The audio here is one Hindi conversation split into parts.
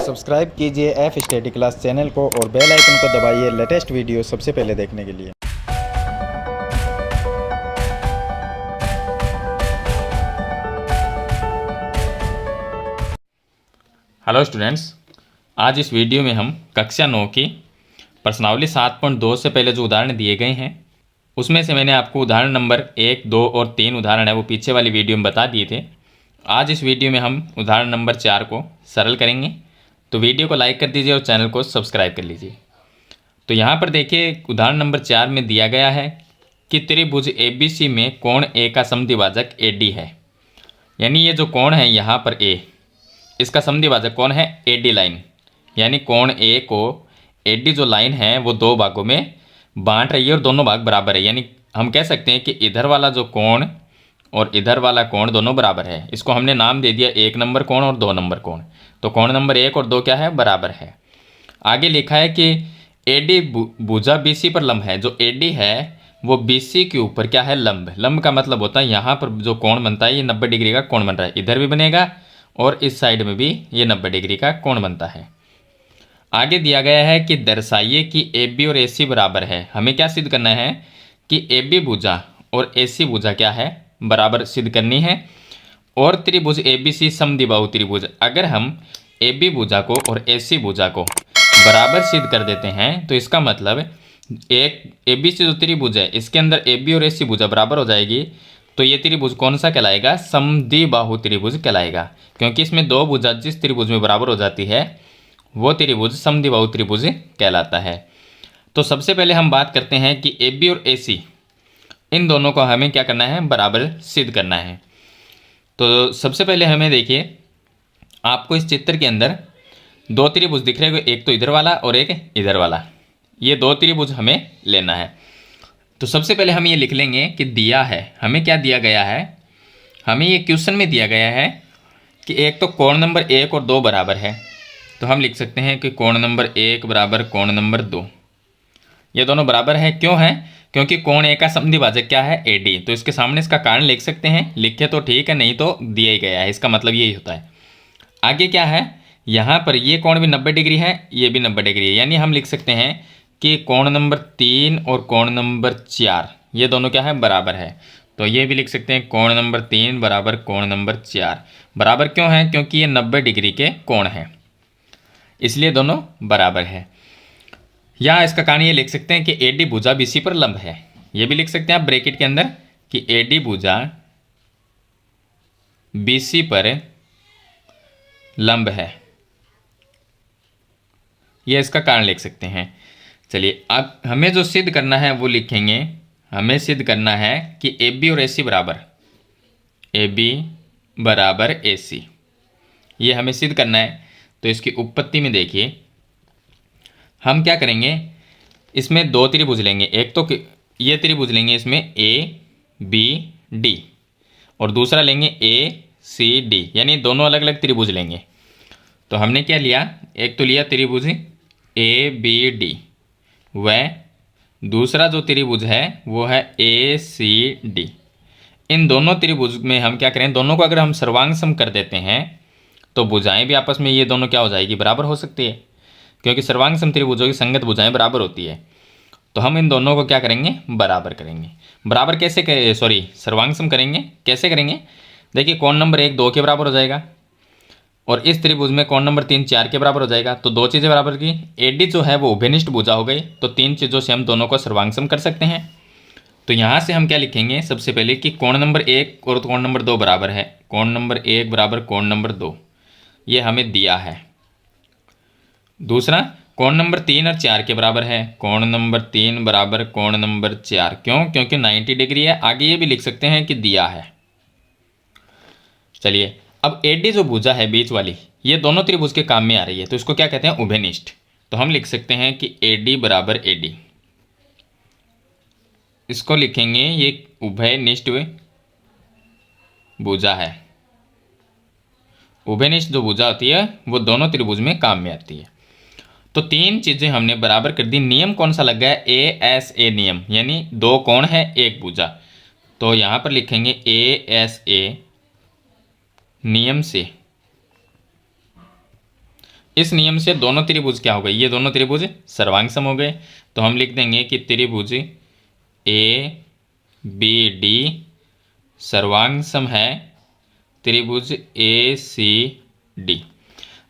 सब्सक्राइब कीजिए एफ स्टडी क्लास चैनल को और बेल आइकन को दबाइए लेटेस्ट वीडियो सबसे पहले देखने के लिए। हेलो स्टूडेंट्स, आज इस वीडियो में हम कक्षा 9 की प्रश्नावली 7.2 से पहले जो उदाहरण दिए गए हैं उसमें से मैंने आपको उदाहरण नंबर 1, 2 और 3 उदाहरण है वो पीछे वाली वीडियो में बता दिए थे। आज इस वीडियो में हम उदाहरण नंबर 4 को सरल करेंगे, तो वीडियो को लाइक कर दीजिए और चैनल को सब्सक्राइब कर लीजिए। तो यहाँ पर देखिए उदाहरण नंबर 4 में दिया गया है कि त्रिभुज ABC में कोण A का समद्विभाजक AD है। यानी ये जो कोण है यहाँ पर A, इसका समद्विभाजक कौन है? AD line. यानी कोण A को AD जो लाइन है वो दो भागों में बांट रही है और दोनों भाग बराबर है। यानी हम कह सकते हैं कि इधर वाला जो कोण और इधर वाला कोण दोनों बराबर है। इसको हमने नाम दे दिया 1 नंबर कोण और 2 नंबर कोण। तो कोण नंबर 1 और 2 क्या है? बराबर है। आगे लिखा है कि AD भुजा BC पर लंब है। जो AD है वो BC के ऊपर क्या है? लंब। लंब का मतलब होता है यहाँ पर जो कोण बनता है ये 90 डिग्री का कोण बन रहा है। इधर भी बनेगा और इस साइड में भी ये 90 डिग्री का कोण बनता है। आगे दिया गया है कि दर्शाइए कि AB और AC बराबर है। हमें क्या सिद्ध करना है कि AB भुजा और AC भुजा क्या है? बराबर सिद्ध करनी है। और त्रिभुज ABC समद्विबाहु त्रिभुज, अगर हम AB भुजा को और AC भुजा को बराबर सिद्ध कर देते हैं तो इसका मतलब एक ABC जो त्रिभुज है इसके अंदर AB और AC भुजा बराबर हो जाएगी। तो ये त्रिभुज कौन सा कहलाएगा? समद्विबाहु त्रिभुज कहलाएगा, क्योंकि इसमें दो भुजा जिस त्रिभुज में बराबर हो जाती है वो त्रिभुज समद्विबाहु त्रिभुज कहलाता है। तो सबसे पहले हम बात करते हैं कि AB और AC इन दोनों को हमें क्या करना है? बराबर सिद्ध करना है। तो सबसे पहले हमें देखिए, आपको इस चित्र के अंदर दो त्रिभुज दिख रहे हैं, एक तो इधर वाला और एक इधर वाला। ये दो त्रिभुज हमें लेना है। तो सबसे पहले हम ये लिख लेंगे कि दिया है, हमें क्या दिया गया है? हमें ये क्वेश्चन में दिया गया है कि एक तो कोण नंबर 1 और 2 बराबर है। तो हम लिख सकते हैं कि कोण नंबर 1 बराबर कोण नंबर 2। ये दोनों बराबर है। क्यों है? क्योंकि कोण A का समद्विभाजक क्या है? AD। तो इसके सामने इसका कारण लिख सकते हैं, लिखे तो ठीक है, नहीं तो दिया ही गया है। इसका मतलब यही होता है। आगे क्या है? यहाँ पर ये कोण भी 90 डिग्री है, ये भी 90 डिग्री है। यानी हम लिख सकते हैं कि कोण नंबर 3 और कोण नंबर 4 ये दोनों क्या है? बराबर है। तो ये भी लिख सकते हैं कोण नंबर 3 बराबर कोण नंबर 4। बराबर क्यों है? क्योंकि ये 90 डिग्री के कोण है, इसलिए दोनों बराबर है। या इसका कारण ये लिख सकते हैं कि AD भुजा BC पर लंब है। ये भी लिख सकते हैं आप ब्रैकेट के अंदर कि AD भुजा BC पर लंब है। ये इसका कारण लिख सकते हैं। चलिए अब हमें जो सिद्ध करना है वो लिखेंगे। हमें सिद्ध करना है कि AB और AC बराबर, AB बराबर AC, ये हमें सिद्ध करना है। तो इसकी उत्पत्ति में देखिए हम क्या करेंगे, इसमें दो त्रिभुज लेंगे। एक तो ये त्रिभुज लेंगे, इसमें ABD, और दूसरा लेंगे ACD, यानी दोनों अलग अलग त्रिभुज लेंगे। तो हमने क्या लिया? एक तो लिया त्रिभुज ABD, वह दूसरा जो त्रिभुज है वो है ACD। इन दोनों त्रिभुज में हम क्या करें, दोनों को अगर हम सर्वांग सम कर देते हैं तो भुजाएं भी आपस में ये दोनों क्या हो जाएगी? बराबर हो सकती है, क्योंकि सर्वांग सम त्रिभुजों की संगत भुजाएं बराबर होती है। तो हम इन दोनों को क्या करेंगे? बराबर करेंगे। बराबर कैसे सर्वांग सम करेंगे। कैसे करेंगे? देखिए कोण नंबर 1 2 के बराबर हो जाएगा और इस त्रिभुज में कोण नंबर 3 4 के बराबर हो जाएगा। तो दो चीज़ें बराबर की। AD जो है वो उभयनिष्ठ भुजा हो गई, तो तीन चीज़ों से हम दोनों को सर्वांग सम कर सकते हैं। तो यहाँ से हम क्या लिखेंगे? सबसे पहले कि कोण नंबर 1 और कोण नंबर 2 बराबर है। कोण नंबर 1 बराबर कोण नंबर 2, ये हमें दिया है। दूसरा कोण नंबर 3 और 4 के बराबर है। कोण नंबर 3 बराबर कोण नंबर 4। क्यों? क्योंकि 90 डिग्री है। आगे ये भी लिख सकते हैं कि दिया है। चलिए अब AD जो भुजा है बीच वाली, ये दोनों त्रिभुज के काम में आ रही है, तो इसको क्या कहते हैं? उभयनिष्ठ। तो हम लिख सकते हैं कि AD बराबर AD, इसको लिखेंगे ये उभयनिष्ठ भुजा है। उभयनिष्ठ जो भुजा होती है वो दोनों त्रिभुज में काम में आती है। तो तीन चीज़ें हमने बराबर कर दी। नियम कौन सा लग गया? ASA नियम, यानी दो कोण है एक भुजा। तो यहाँ पर लिखेंगे ASA नियम से इस नियम से दोनों त्रिभुज क्या हो गए, ये दोनों त्रिभुज सर्वांग सम हो गए। तो हम लिख देंगे कि त्रिभुज ए बी डी सर्वांग सम है त्रिभुज ए सी डी।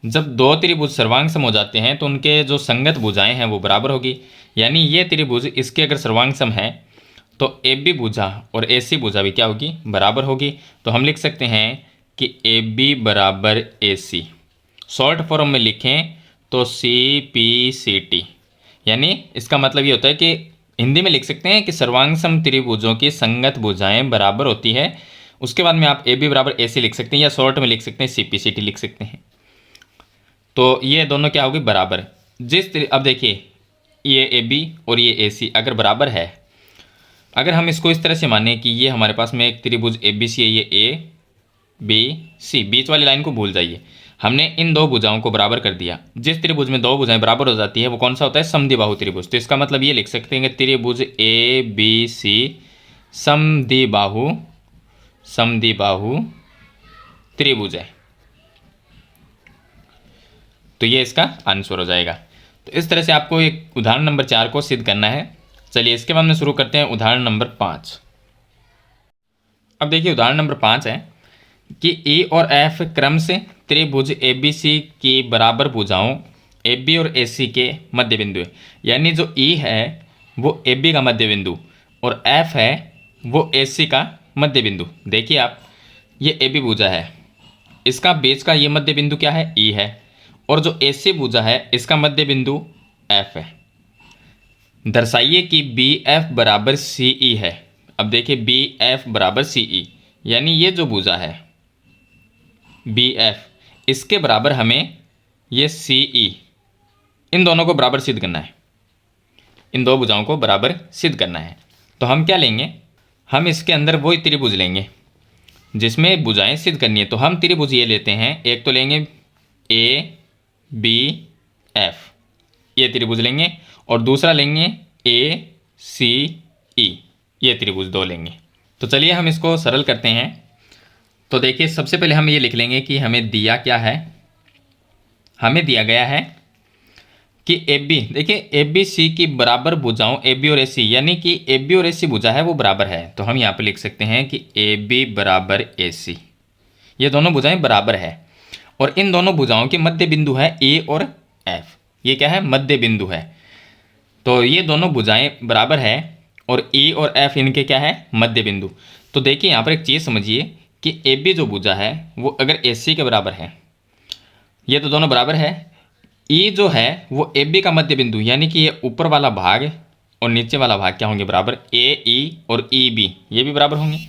जब दो त्रिभुज सर्वांग सम हो जाते हैं तो उनके जो संगत भुजाएं हैं वो बराबर होगी। यानी ये त्रिभुज इसके अगर सर्वांग सम है तो ए बी भुजा और ए सी भुजा भी क्या होगी, बराबर होगी। तो हम लिख सकते हैं कि ए बी बराबर ए सी। शॉर्ट फॉर्म में लिखें तो सी पी सी टी। यानी इसका मतलब ये होता है कि हिंदी में लिख सकते हैं कि सर्वांग सम त्रिभुजों की संगत भुजाएं बराबर होती है। उसके बाद में आप ए बी बराबर ए सी लिख सकते हैं या शॉर्ट में लिख सकते हैं सी पी सी टी लिख सकते हैं। तो ये दोनों क्या होगी, बराबर। अब देखिए ये ए बी और ये ए सी अगर बराबर है, अगर हम इसको इस तरह से माने कि ये हमारे पास में एक त्रिभुज ए बी सी है, ये ए बी सी, बीच वाली लाइन को भूल जाइए, हमने इन दो भुजाओं को बराबर कर दिया। जिस त्रिभुज में दो भुजाएं बराबर हो जाती है वो कौन सा होता है, समद्विबाहु त्रिभुज। तो इसका मतलब ये लिख सकते हैं कि त्रिभुज ए बी सी समद्विबाहु त्रिभुज है। तो ये इसका आंसर हो जाएगा। तो इस तरह से आपको एक उदाहरण नंबर 4 को सिद्ध करना है। चलिए इसके बाद में शुरू करते हैं उदाहरण नंबर 5। अब देखिए उदाहरण नंबर 5 है कि ई और एफ क्रम से त्रिभुज ए बी सी की बराबर भुजाओं ए बी और ए सी के मध्य बिंदु है। यानी जो ई है वो ए बी का मध्य बिंदु और एफ है वो ए सी का मध्य बिंदु। देखिए आप, ये ए बी भुजा है, इसका बीच का ये मध्य बिंदु क्या है, ई है, और जो ए सी भुजा है इसका मध्य बिंदु एफ है। दर्शाइए कि बी एफ बराबर सी ई है। अब देखिए बी एफ बराबर सी ई, यानी ये जो भुजा है बी एफ, इसके बराबर हमें ये सी ई, इन दोनों को बराबर सिद्ध करना है, इन दो भुजाओं को बराबर सिद्ध करना है। तो हम क्या लेंगे, हम इसके अंदर वही त्रिभुज लेंगे जिसमें भुजाएं सिद्ध करनी है। तो हम त्रिभुज ये लेते हैं, एक तो लेंगे ए बी एफ, ये त्रिभुज लेंगे, और दूसरा लेंगे ए सी ई, ये त्रिभुज दो लेंगे। तो चलिए हम इसको सरल करते हैं। तो देखिए सबसे पहले हम ये लिख लेंगे कि हमें दिया क्या है, हमें दिया गया है कि ए बी, देखिए ए बी सी की बराबर भुजाओं ए बी और ए सी, यानी कि ए बी और ए सी भुजा है वो बराबर है। तो हम यहाँ पे लिख सकते हैं कि ए बी बराबर ए सी, ये दोनों भुजाएं बराबर है, और इन दोनों भुजाओं के मध्य बिंदु है ए और एफ। ये क्या है, मध्य बिंदु है। तो ये दोनों भुजाएं बराबर है और ए और एफ इनके क्या है, मध्य बिंदु। तो देखिए यहाँ पर एक चीज़ समझिए कि ए बी जो भुजा है वो अगर ए सी के बराबर है, ये तो दोनों बराबर है, ई जो है वो ए बी का मध्य बिंदु, यानी कि ये ऊपर वाला भाग और नीचे वाला भाग क्या होंगे, बराबर। ए ई और ई बी ये भी बराबर होंगे,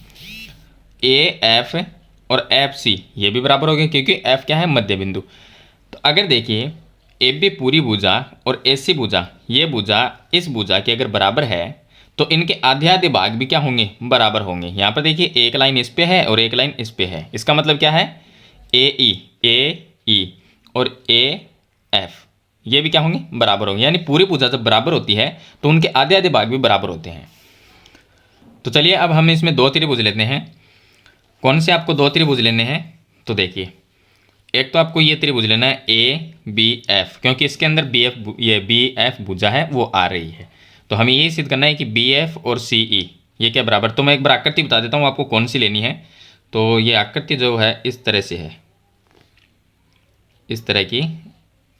ए एफ और एफ सी ये भी बराबर होंगे, क्योंकि एफ क्या है, मध्य बिंदु। तो अगर देखिए ए बी पूरी भुजा और ए सी भुजा, ये भुजा इस भुजा के अगर बराबर है तो इनके आधे आधे भाग भी क्या होंगे, बराबर होंगे। यहाँ पर देखिए एक लाइन इस पे है और एक लाइन इस पे है, इसका मतलब क्या है, ए ई और ए एफ ये भी क्या होंगे, बराबर होंगे। यानी पूरी भुजा जब बराबर होती है तो उनके आधे आधे भाग भी बराबर होते हैं। तो चलिए अब हम इसमें दो त्रिभुज लेते हैं। कौन से आपको दो त्रिभुज लेने हैं, तो देखिए एक तो आपको ये त्रिभुज लेना है ए बी एफ, क्योंकि इसके अंदर बी एफ, ये बी एफ भुजा है वो आ रही है। तो हमें ये सिद्ध करना है कि बी एफ और सी ई ये क्या बराबर। तो मैं एक बार आकृति बता देता हूँ आपको कौन सी लेनी है। तो ये आकृति जो है इस तरह से है, इस तरह की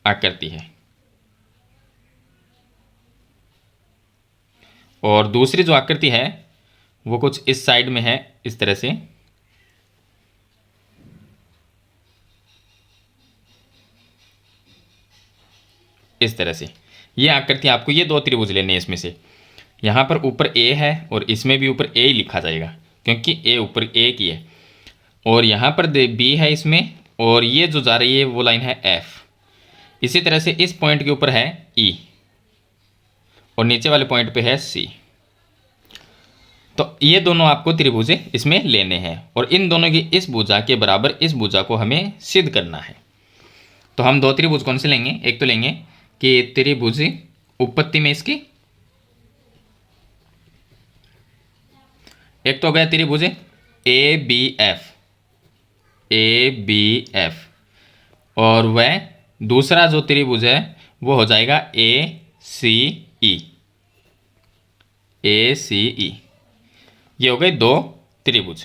आकृति है, और दूसरी जो आकृति है वो कुछ इस साइड में है, इस तरह से। इस तरह से ये आकृति आपको, ये दो त्रिभुज लेने हैं इसमें से। यहाँ पर ऊपर ए है और इसमें भी ऊपर ए ही लिखा जाएगा, क्योंकि ए ऊपर ए की है, और यहाँ पर बी है इसमें, और ये जो जा रही है वो लाइन है एफ। इसी तरह से इस पॉइंट के ऊपर है ई और नीचे वाले पॉइंट पे है सी। तो ये दोनों आपको त्रिभुज इसमें लेने हैं, और इन दोनों की इस भुजा के बराबर इस भुजा को हमें सिद्ध करना है। तो हम दो त्रिभुज कौन से लेंगे, एक तो लेंगे कि त्रिभुज उत्पत्ति में इसकी, एक तो हो गया त्रिभुज ए बी एफ, और वह दूसरा जो त्रिभुज है वो हो जाएगा ए सी ई। ए सी ई, ये हो गए दो त्रिभुज।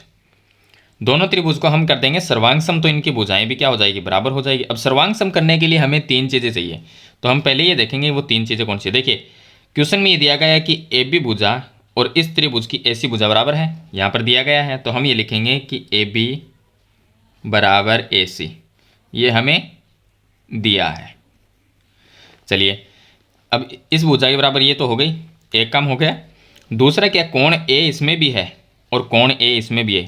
दोनों त्रिभुज को हम कर देंगे सर्वांग सम, तो इनकी भुजाएं भी क्या हो जाएगी, बराबर हो जाएगी। अब सर्वांग सम करने के लिए हमें तीन चीज़ें चाहिए, तो हम पहले ये देखेंगे वो तीन चीज़ें कौन सी है। देखिए क्वेश्चन में ये दिया गया है कि ए बी भुजा और इस त्रिभुज की ए सी भुजा बराबर है, यहाँ पर दिया गया है। तो हम ये लिखेंगे कि ए बी बराबर ए सी, ये हमें दिया है। चलिए अब इस भुजा के बराबर ये तो हो गई, एक काम हो गया। दूसरा क्या, कोण ए इसमें भी है और कोण ए इसमें भी है।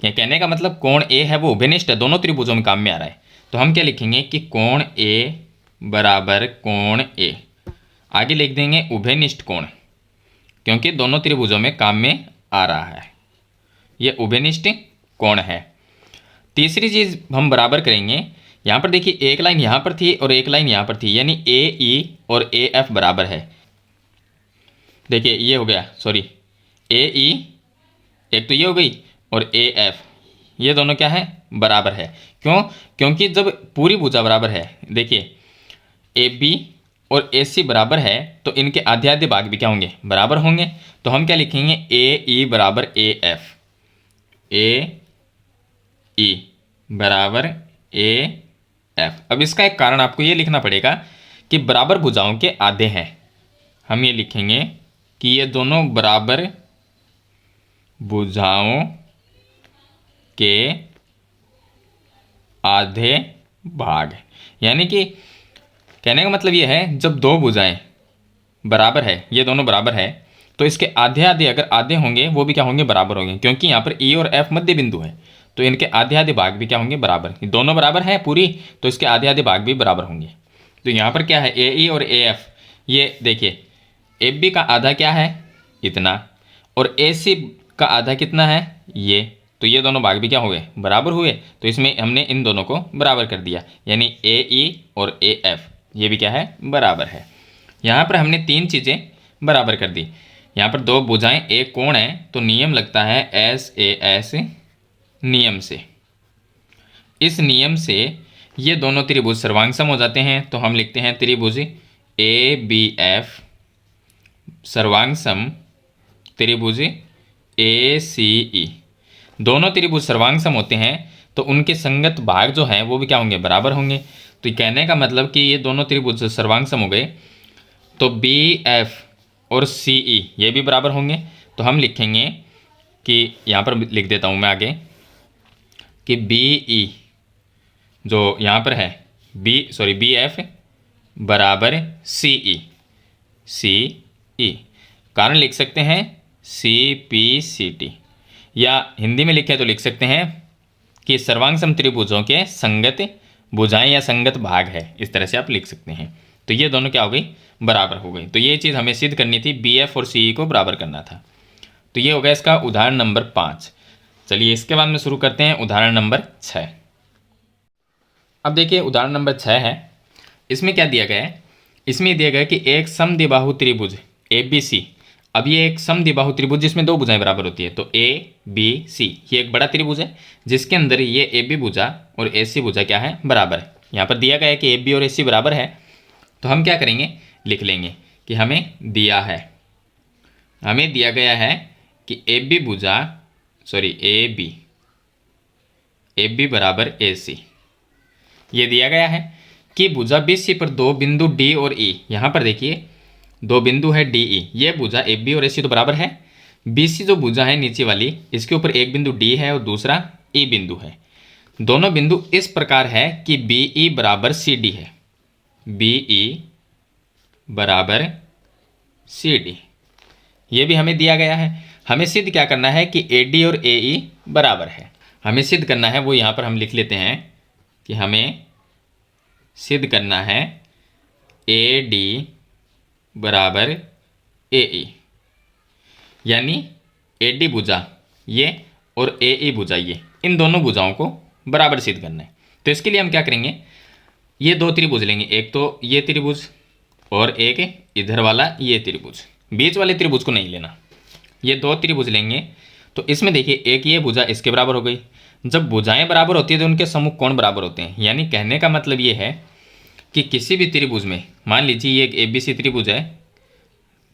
क्या कहने का मतलब कोण ए है वो उभयनिष्ठ है, दोनों त्रिभुजों में काम में आ रहा है। तो हम क्या लिखेंगे कि कोण ए बराबर कोण ए, आगे लिख देंगे उभयनिष्ठ कोण, क्योंकि दोनों त्रिभुजों में काम में आ रहा है, ये उभयनिष्ठ कोण है। तीसरी चीज़ हम बराबर करेंगे, यहाँ पर देखिए एक लाइन यहाँ पर थी और एक लाइन यहाँ पर थी, यानी ए ई और ए एफ बराबर है। देखिए ये हो गया, सॉरी ए ई एक तो ये हो गई और ए एफ, ये दोनों क्या है, बराबर है। क्यों, क्योंकि जब पूरी भुजा बराबर है, देखिए ए बी और ए सी बराबर है तो इनके आधे आधे भाग भी क्या होंगे, बराबर होंगे। तो हम क्या लिखेंगे, ए ई बराबर ए एफ, ए ई बराबर ए एफ। अब इसका एक कारण आपको ये लिखना पड़ेगा कि बराबर भुजाओं के आधे हैं। हम ये लिखेंगे कि ये दोनों बराबर भुजाओं के आधे भाग, यानी कि कहने का मतलब ये है जब दो भुजाएं बराबर है, ये दोनों बराबर है, तो इसके आधे आधे अगर आधे होंगे वो भी क्या होंगे, बराबर होंगे। क्योंकि यहाँ पर ई और एफ मध्य बिंदु है तो इनके आधे आधे भाग भी क्या होंगे, बराबर। दोनों बराबर है पूरी, तो इसके आधे आधे भाग भी बराबर होंगे। तो यहाँ पर क्या है, ए ई और ए एफ, ये देखिए ए बी का आधा क्या है, इतना, और ए सी का आधा कितना है, ये। तो ये दोनों भाग भी क्या हो गए, बराबर हुए। तो इसमें हमने इन दोनों को बराबर कर दिया, यानी ए ई और ए एफ ये भी क्या है, बराबर है। यहाँ पर हमने तीन चीज़ें बराबर कर दी। यहाँ पर दो भुजाएं एक कोण है, तो नियम लगता है एस ए एस नियम से। इस नियम से ये दोनों त्रिभुज सर्वांग सम हो जाते हैं। तो हम लिखते हैं त्रिभुज ए बी एफ सर्वांग सम त्रिभुज ए सी ई। दोनों त्रिभुज सर्वांग सम होते हैं तो उनके संगत भाग जो हैं वो भी क्या होंगे, बराबर होंगे। तो कहने का मतलब कि ये दोनों त्रिभुज सर्वांग सम हो गए, तो बी एफ और सी ई ये भी बराबर होंगे। तो हम लिखेंगे कि यहाँ पर लिख देता हूँ मैं आगे कि बी ई जो यहाँ पर है बी एफ बराबर सी ई। कारण लिख सकते हैं सी पी सी टी, या हिंदी में लिखे तो लिख सकते हैं कि सर्वांग सम त्रिभुजों के संगत भुजाएं या संगत भाग है, इस तरह से आप लिख सकते हैं। तो ये दोनों क्या हो गई, बराबर हो गई। तो ये चीज़ हमें सिद्ध करनी थी, बी एफ और सी ई को बराबर करना था। तो ये हो गया इसका उदाहरण नंबर 5। चलिए इसके बाद में शुरू करते हैं उदाहरण नंबर 6। अब देखिए उदाहरण नंबर 6 है, इसमें क्या दिया गया है, इसमें दिया गया है कि एक समद्विबाहु त्रिभुज ए बी सी। अब ये एक समद्विबाहु त्रिभुज जिसमें दो भुजाएं बराबर होती है, तो ए बी सी ये एक बड़ा त्रिभुज है जिसके अंदर ये ए बी भुजा और ए सी भुजा क्या है, बराबर है। यहाँ पर दिया गया है कि ए बी और ए सी बराबर है, तो हम क्या करेंगे, लिख लेंगे कि हमें दिया है, हमें दिया गया है कि ए बी भुजा ए बी बराबर ए सी। ये दिया गया है कि भुजा बी सी पर दो बिंदु डी और ई, यहाँ पर देखिए दो बिंदु है डी ई, ये भुजा ए बी और ए सी तो बराबर है। बी सी जो भुजा है नीचे वाली, इसके ऊपर एक बिंदु डी है और दूसरा ई बिंदु है। दोनों बिंदु इस प्रकार है कि बी ई बराबर सी डी है, बी ई बराबर सी डी, ये भी हमें दिया गया है। हमें सिद्ध क्या करना है कि ए डी और ए ई बराबर है, हमें सिद्ध करना है, वो यहाँ पर हम लिख लेते हैं कि हमें सिद्ध करना है ए डी बराबर ए ई, यानी ए डी भुजा ये और ए ई भुजा ये, इन दोनों भुजाओं को बराबर सिद्ध करना है। तो इसके लिए हम क्या करेंगे, ये दो त्रिभुज लेंगे, एक तो ये त्रिभुज और एक इधर वाला ये त्रिभुज, बीच वाले त्रिभुज को नहीं लेना। ये दो त्रिभुज लेंगे, तो इसमें देखिए एक ये भुजा इसके बराबर हो गई। जब भुजाएं बराबर होती है तो उनके सम्मुख कोण बराबर होते हैं, यानी कहने का मतलब ये है कि किसी भी त्रिभुज में, मान लीजिए ये एक ABC त्रिभुज है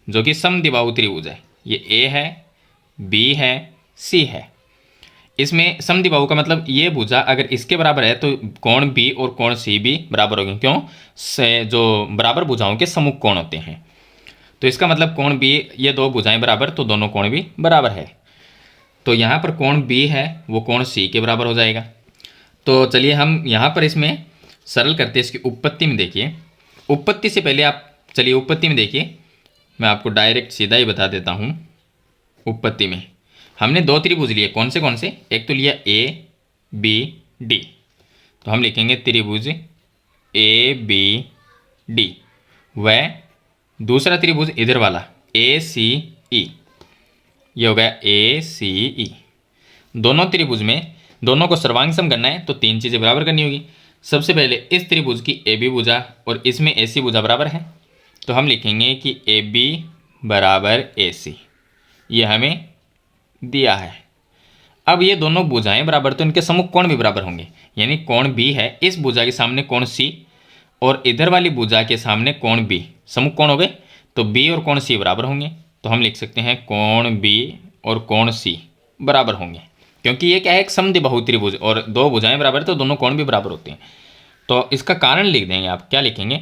जो कि समद्विबाहु त्रिभुज है, ये A है, B है, C है। इसमें समद्विबाहु का मतलब ये भुजा अगर इसके बराबर है तो कोण B और कोण C भी बराबर होंगे। क्यों? से जो बराबर भुजाओं के सम्मुख कोण होते हैं, तो इसका मतलब कोण B, ये दो भुजाएं बराबर तो दोनों कोण भी बराबर है। तो यहाँ पर कोण B है वो कोण C के बराबर हो जाएगा। तो चलिए हम यहाँ पर इसमें सरल करते हैं। इसकी उत्पत्ति में देखिए, उत्पत्ति से पहले आप चलिए उत्पत्ति में देखिए, मैं आपको डायरेक्ट सीधा ही बता देता हूँ। उत्पत्ति में हमने दो त्रिभुज लिए, कौन से? एक तो लिया ABD, तो हम लिखेंगे त्रिभुज ABD, व दूसरा त्रिभुज इधर वाला ACE, ये हो गया ACE। दोनों त्रिभुज में दोनों को सर्वांग सम करना है तो तीन चीज़ें बराबर करनी होगी। सबसे पहले इस त्रिभुज की AB भुजा और इसमें AC भुजा बराबर है, तो हम लिखेंगे कि AB बराबर AC, ये हमें दिया है। अब ये दोनों भुजाएं बराबर तो इनके सम्मुख कोण भी बराबर होंगे, यानी कोण B है, इस भुजा के सामने कोण C और इधर वाली भुजा के सामने कोण B, सम्मुख कोण हो गए, तो B और कोण C बराबर होंगे। तो हम लिख सकते हैं कोण B और कोण C बराबर होंगे, क्योंकि ये क्या है, एक समद्विबाहु त्रिभुज और दो भुजाएं बराबर तो दोनों कोण भी बराबर होते हैं। तो इसका कारण लिख देंगे, आप क्या लिखेंगे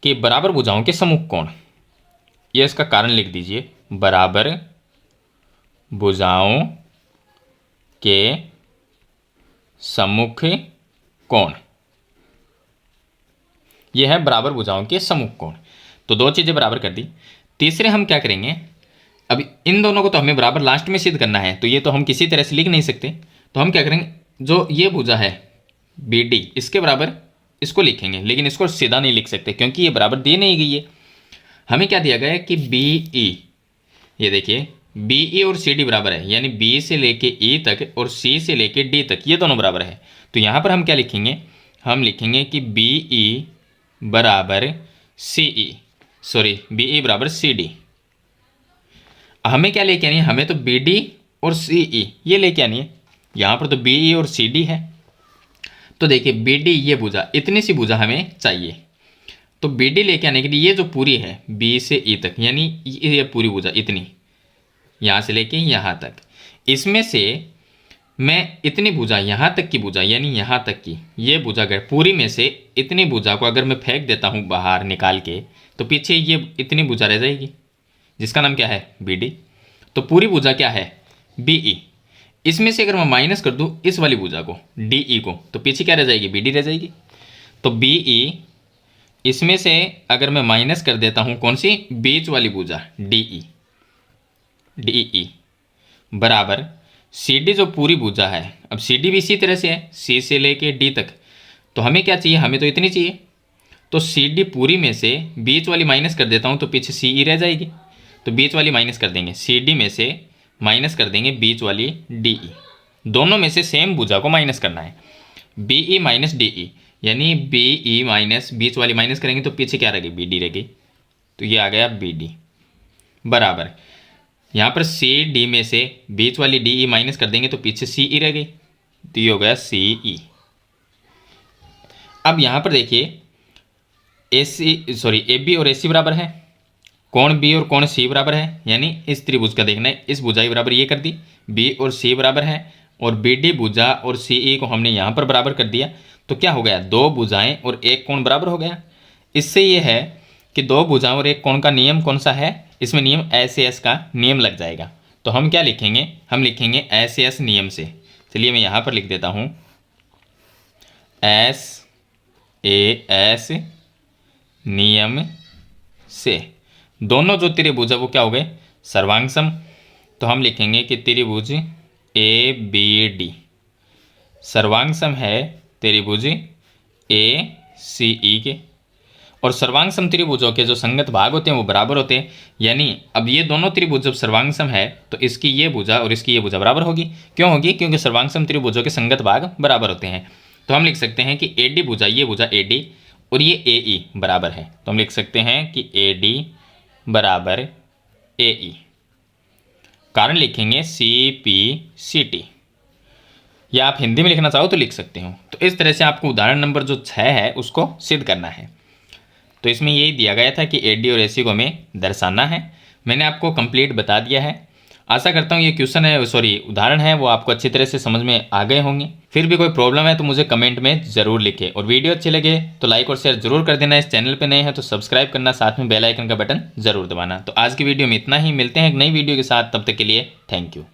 कि बराबर भुजाओं के सम्मुख कोण, ये इसका कारण लिख दीजिए, बराबर भुजाओं के सम्मुख कोण, यह है बराबर भुजाओं के सम्मुख कोण। तो दो चीज़ें बराबर कर दी। तीसरे हम क्या करेंगे, अब इन दोनों को तो हमें बराबर लास्ट में सिद्ध करना है, तो ये तो हम किसी तरह से लिख नहीं सकते, तो हम क्या करेंगे, जो ये भुजा है BD, इसके बराबर इसको लिखेंगे, लेकिन इसको सीधा नहीं लिख सकते क्योंकि ये बराबर दी नहीं गई है। हमें क्या दिया गया है कि BE, ये देखिए BE और CD बराबर है, यानी B से लेके E तक और C से लेके D तक ये दोनों बराबर है। तो यहाँ पर हम क्या लिखेंगे, हम लिखेंगे कि BE बराबर CD। हमें क्या लेके आनी है, हमें तो BD और CE ये लेके आनी है। यहाँ पर तो BE और CD है, तो देखिए BD ये भुजा, इतनी सी भुजा हमें चाहिए, तो BD लेके आने के लिए ये जो पूरी है B से E तक, यानी ये पूरी भुजा इतनी, यहाँ से लेके यहाँ तक, इसमें से मैं इतनी भुजा, यहाँ तक की भुजा यानी यहाँ तक की ये भुजा गए, पूरी में से इतनी भुजा को अगर मैं फेंक देता हूँ बाहर निकाल के, तो पीछे ये इतनी भुजा रह जाएगी जिसका नाम क्या है BD। तो पूरी भुजा क्या है BE, इसमें से अगर मैं माइनस कर दूँ इस वाली भुजा को DE को, तो पीछे क्या रह जाएगी, BD रह जाएगी। तो BE, इसमें से अगर मैं माइनस कर देता हूँ कौन सी, बीच वाली भुजा DE बराबर CD जो पूरी भुजा है। अब CD भी इसी तरह से है, C से लेके D तक, तो हमें क्या चाहिए, हमें तो इतनी चाहिए, तो CD पूरी में से बीच वाली माइनस कर देता हूँ तो पीछे CE रह जाएगी, तो बीच वाली माइनस कर देंगे, CD में से माइनस कर देंगे बीच वाली DE, दोनों में से सेम भुजा को माइनस करना है, BE माइनस DE, यानी BE माइनस बीच वाली माइनस करेंगे तो पीछे क्या रहेगी, BD रहेगी, तो ये आ गया BD बराबर, यहाँ पर CD में से बीच वाली DE माइनस कर देंगे तो पीछे CE रह गई, तो ये हो गया CE। अब यहाँ पर देखिए AB और AC बराबर है, कोण B और कोण C बराबर है, यानी इस त्रिभुज का देखना है, इस भुजा बराबर ये कर दी, B और C बराबर है, और BD भुजा और CE को हमने यहाँ पर बराबर कर दिया, तो क्या हो गया, दो भुजाएं और एक कोण बराबर हो गया। इससे ये है कि दो भुजाओं और एक कोण का नियम कौन सा है, इसमें नियम SAS का नियम लग जाएगा। तो हम क्या लिखेंगे, हम लिखेंगे SAS नियम से। चलिए मैं यहाँ पर लिख देता हूँ SAS नियम से दोनों जो त्रिभुज है वो क्या हो गए, सर्वांग सम। तो हम लिखेंगे कि त्रिभुज ABD सर्वांग सम है त्रिभुज ACE के, और सर्वांग सम त्रिभुजों के जो संगत भाग होते हैं वो बराबर होते हैं। यानी अब ये दोनों त्रिभुज जब सर्वांग सम है तो इसकी ये भुजा और इसकी ये भुजा बराबर होगी। क्यों होगी, क्योंकि सर्वांग सम त्रिभुजों के संगत भाग बराबर होते हैं। तो हम लिख सकते हैं कि AD भुजा, ये भुजा AD और ये AE बराबर है, तो हम लिख सकते हैं कि AD बराबर AE। कारण लिखेंगे CPCT, या आप हिंदी में लिखना चाहो तो लिख सकते हो। तो इस तरह से आपको उदाहरण नंबर जो 6 है उसको सिद्ध करना है। तो इसमें यही दिया गया था कि एडी और एसी को हमें दर्शाना है। मैंने आपको कंप्लीट बता दिया है। आशा करता हूँ ये क्वेश्चन है, सॉरी उदाहरण है, वो आपको अच्छी तरह से समझ में आ गए होंगे। फिर भी कोई प्रॉब्लम है तो मुझे कमेंट में ज़रूर लिखें, और वीडियो अच्छे लगे तो लाइक और शेयर जरूर कर देना। इस चैनल पे नए हैं तो सब्सक्राइब करना, साथ में बेल आइकन का बटन जरूर दबाना। तो आज की वीडियो में इतना ही, मिलते हैं एक नई वीडियो के साथ, तब तक के लिए थैंक यू।